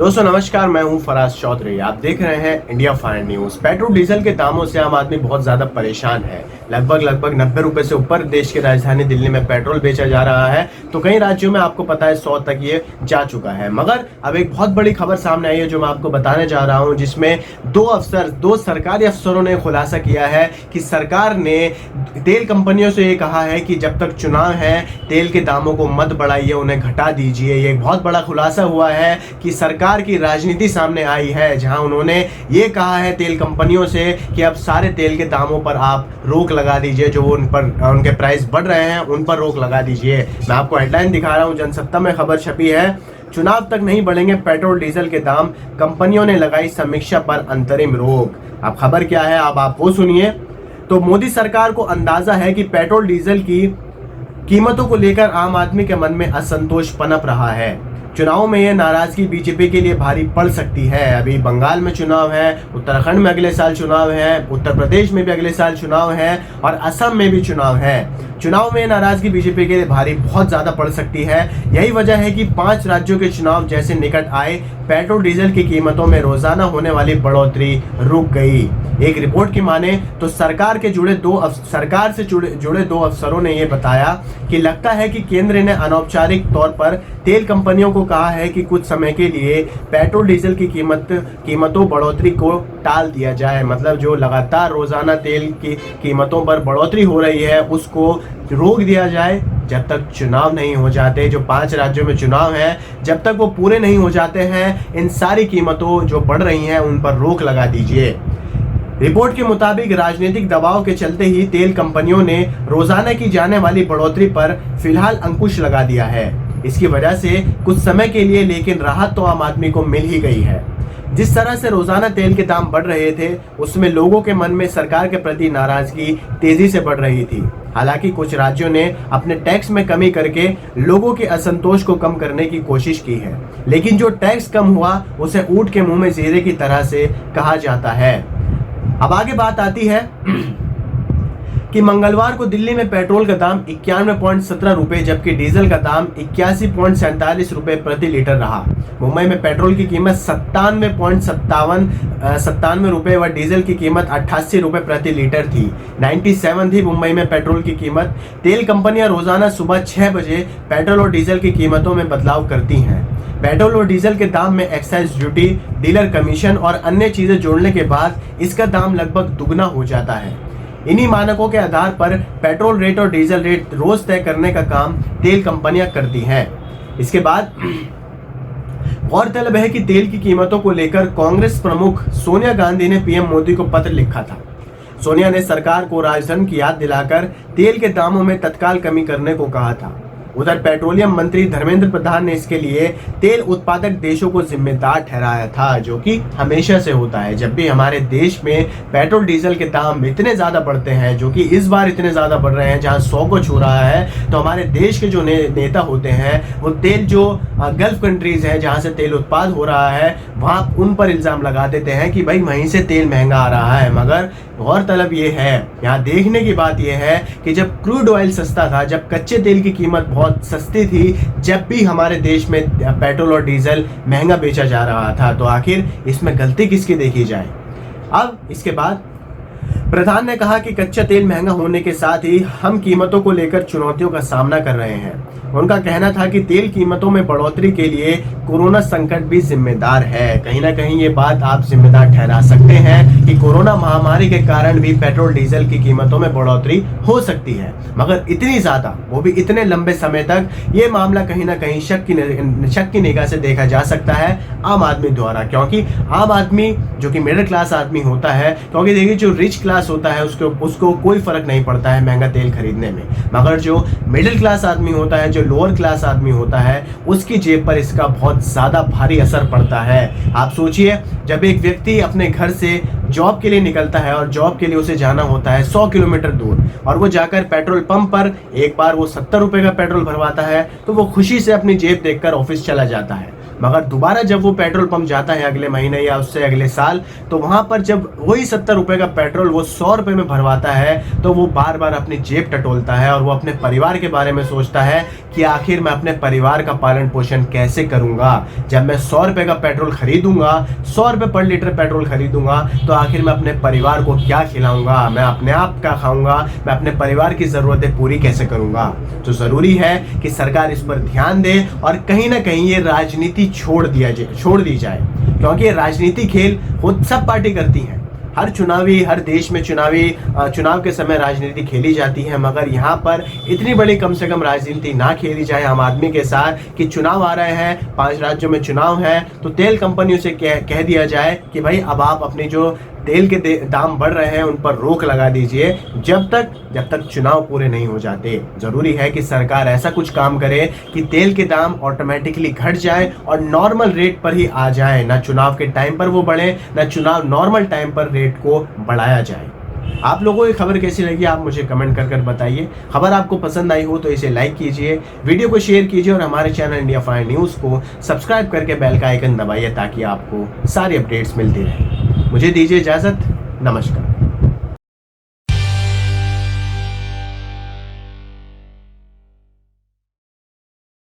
दोस्तों नमस्कार, मैं हूं फराज चौधरी। आप देख रहे हैं India fine news. Petrol diesel के दामों से आम आदमी बहुत ज्यादा परेशान है। लगभग 90 रुपए से ऊपर देश की राजधानी दिल्ली में पेट्रोल बेचा जा रहा है, तो कई राज्यों में आपको पता है 100 तक ये जा चुका है। मगर अब एक बहुत बड़ी खबर सामने आई है जो मैं आपको बताने जा रहा हूं, जिसमें दो सरकारी अफसरों ने खुलासा किया है कि सरकार ने तेल कंपनियों से ये कहा है कि जब तक चुनाव है तेल के दामों को मत बढ़ाइए, उन्हें घटा दीजिए। ये एक बहुत बड़ा खुलासा हुआ है कि सरकार की राजनीति सामने आई है, जहां उन्होंने ये कहा है तेल कंपनियों से कि अब सारे तेल के दामों पर आप रोक लगा दीजिए, जो उन पर उनके प्राइस बढ़ रहे हैं उन पर रोक लगा दीजिए। मैं आपको हेडलाइन दिखा रहा हूं, जनसत्ता में खबर छपी है, चुनाव तक नहीं बढ़ेंगे पेट्रोल डीजल के दाम, कंपनियों ने लगाई समीक्षा पर अंतरिम रोक। अब खबर क्या है, अब आप वो सुनिए। तो मोदी सरकार को अंदाजा है कि पेट्रोल डीजल की कीमतों को लेकर आम आदमी के मन में असंतोष पनप रहा है। चुनाव में यह नाराजगी बीजेपी के लिए भारी पड़ सकती है। अभी बंगाल में चुनाव है, उत्तराखंड में अगले साल चुनाव है, उत्तर प्रदेश में भी अगले साल चुनाव है और असम में भी चुनाव है। चुनाव में नाराजगी बीजेपी के लिए भारी बहुत ज्यादा पड़ सकती है। यही वजह है कि 5 राज्यों के चुनाव जैसे निकट आए, पेट्रोल डीजल की कीमतों में रोजाना होने वाली बढ़ोतरी रुक गई। एक रिपोर्ट की माने तो सरकार से जुड़े दो अफसरों ने यह बताया कि लगता है कि केंद्र ने अनौपचारिक तौर पर तेल कंपनियों को कहा है कि कुछ समय के लिए पेट्रोल डीजल की कीमतों बढ़ोतरी को टाल दिया जाए। मतलब जो लगातार रोजाना तेल की कीमतों पर बढ़ोतरी हो रही है उसको रोक दिया जाए जब तक चुनाव नहीं हो जाते। जो 5 राज्यों में चुनाव है, जब तक वो पूरे नहीं हो जाते हैं, इन सारी कीमतों जो बढ़ रही हैं उन पर रोक लगा दीजिए। रिपोर्ट के मुताबिक राजनीतिक दबाव के चलते ही तेल कंपनियों ने रोजाना की जाने वाली बढ़ोतरी पर फिलहाल अंकुश लगा दिया है। इसकी वजह से कुछ समय के लिए लेकिन राहत तो आम आदमी को मिल ही गई है। जिस तरह से रोजाना तेल के दाम बढ़ रहे थे, उसमें लोगों के मन में सरकार के प्रति नाराजगी तेजी से बढ़ रही थी। हालांकि कुछ राज्यों ने अपने टैक्स में कमी करके लोगों के असंतोष को कम करने की कोशिश की है, लेकिन जो टैक्स कम हुआ उसे ऊंट के मुंह में जीरे की तरह से कहा जाता है। अब आगे बात आती है कि मंगलवार को दिल्ली में पेट्रोल का दाम 91.17 रुपए जबकि डीजल का दाम 81.47 रुपए प्रति लीटर रहा। मुंबई में पेट्रोल की कीमत 97 रुपए व डीजल की कीमत 88 रुपए प्रति लीटर थी। 97 थी मुंबई में पेट्रोल की कीमत। तेल कंपनियां रोजाना सुबह 6 बजे पेट्रोल और डीजल की कीमतों में बदलाव करती हैं। पेट्रोल और डीजल के दाम में एक्साइज ड्यूटी, डीलर कमीशन और अन्य चीजें जोड़ने के बाद इसका दाम लगभग दुगना हो जाता है। इन्हीं मानकों के आधार पर पेट्रोल रेट और डीजल रेट रोज तय करने का काम तेल कंपनियां करती हैं। इसके बाद गौरतलब है कि तेल की कीमतों को लेकर कांग्रेस प्रमुख सोनिया गांधी ने पीएम मोदी को पत्र लिखा था। सोनिया ने सरकार को राजधन की याद दिलाकर तेल के दामों में तत्काल कमी करने को कहा था। उधर पेट्रोलियम मंत्री धर्मेंद्र प्रधान ने इसके लिए तेल उत्पादक देशों को जिम्मेदार ठहराया था, जो कि हमेशा से होता है। जब भी हमारे देश में पेट्रोल डीजल के दाम इतने ज्यादा बढ़ते हैं, जो कि इस बार इतने ज्यादा बढ़ रहे हैं जहां 100 को छू रहा है, तो हमारे देश के जो नेता होते हैं वो तेल जो गल्फ कंट्रीज है जहां से तेल उत्पाद हो रहा है वहां उन पर इल्जाम लगा देते हैं कि भाई वहीं से तेल महंगा आ रहा है। मगर गौरतलब ये है, यहाँ देखने की बात यह है कि जब क्रूड ऑयल सस्ता था, जब कच्चे तेल की कीमत बहुत सस्ती थी, जब भी हमारे देश में पेट्रोल और डीजल महंगा बेचा जा रहा था, तो आखिर इसमें गलती किसकी देखी जाए। अब इसके बाद प्रधान ने कहा कि कच्चा तेल महंगा होने के साथ ही हम कीमतों को लेकर चुनौतियों का सामना कर रहे हैं। उनका कहना था कि तेल कीमतों में बढ़ोतरी के लिए कोरोना संकट भी जिम्मेदार है। कहीं ना कहीं ये बात आप जिम्मेदार ठहरा सकते हैं कि कोरोना महामारी के कारण भी पेट्रोल डीजल की कीमतों में बढ़ोतरी हो सकती है, मगर इतनी ज्यादा, वो भी इतने लंबे समय तक, ये मामला कहीं ना कहीं शक की निगाह से देखा जा सकता है आम आदमी द्वारा। क्योंकि आम आदमी जो कि मिडिल क्लास आदमी होता है, क्योंकि देखिए जो रिच क्लास होता है उसको कोई फर्क नहीं पड़ता है महंगा तेल खरीदने में, मगर जो मिडिल क्लास आदमी होता है, जो लोअर क्लास आदमी होता है, उसकी जेब पर इसका बहुत ज्यादा भारी असर पड़ता है। आप सोचिए, जब एक व्यक्ति अपने घर से जॉब के लिए निकलता है और जॉब के लिए उसे जाना होता है 100 किलोमीटर दूर, और वो जाकर पेट्रोल पंप पर एक बार वो 70 रुपए का पेट्रोल भरवाता है, तो वो खुशी से अपनी जेब देखकर ऑफिस चला जाता है। मगर दोबारा जब वो पेट्रोल पंप जाता है अगले महीने या उससे अगले साल, तो वहां पर जब वही 70 रुपए का पेट्रोल वो 100 रुपए में भरवाता है, तो वो बार बार अपनी जेब टटोलता है और वो अपने परिवार के बारे में सोचता है कि आखिर मैं अपने परिवार का पालन पोषण कैसे करूंगा। जब मैं 100 रुपए का पेट्रोल खरीदूंगा, 100 रुपए पर लीटर पेट्रोल खरीदूंगा, तो आखिर मैं अपने परिवार को क्या खिलाऊंगा, मैं अपने आप क्या खाऊंगा, मैं अपने परिवार की जरूरतें पूरी कैसे करूंगा। तो जरूरी है कि सरकार इस पर ध्यान दे और कहीं ना कहीं ये राजनीति छोड़ दी जाए, क्योंकि ये राजनीति खेल खुद सब पार्टी करती है। हर देश में चुनाव के समय राजनीति खेली जाती है, मगर यहाँ पर इतनी बड़ी कम से कम राजनीति ना खेली जाए आम आदमी के साथ कि चुनाव आ रहे हैं, 5 राज्यों में चुनाव है, तो तेल कंपनियों से कह दिया जाए कि भाई अब आप अपनी जो तेल के दाम बढ़ रहे हैं उन पर रोक लगा दीजिए जब तक चुनाव पूरे नहीं हो जाते। जरूरी है कि सरकार ऐसा कुछ काम करे कि तेल के दाम ऑटोमेटिकली घट जाए और नॉर्मल रेट पर ही आ जाए, ना चुनाव के टाइम पर वो बढ़े, ना चुनाव नॉर्मल टाइम पर रेट को बढ़ाया जाए। आप लोगों को खबर कैसी लगी आप मुझे कमेंट कर बताइए। खबर आपको पसंद आई हो तो इसे लाइक कीजिए, वीडियो को शेयर कीजिए और हमारे चैनल इंडिया फाइन न्यूज़ को सब्सक्राइब करके बेल का आइकन दबाइए ताकि आपको सारी अपडेट्स मिलती रहे। मुझे दीजिए इजाज़त, नमस्कार।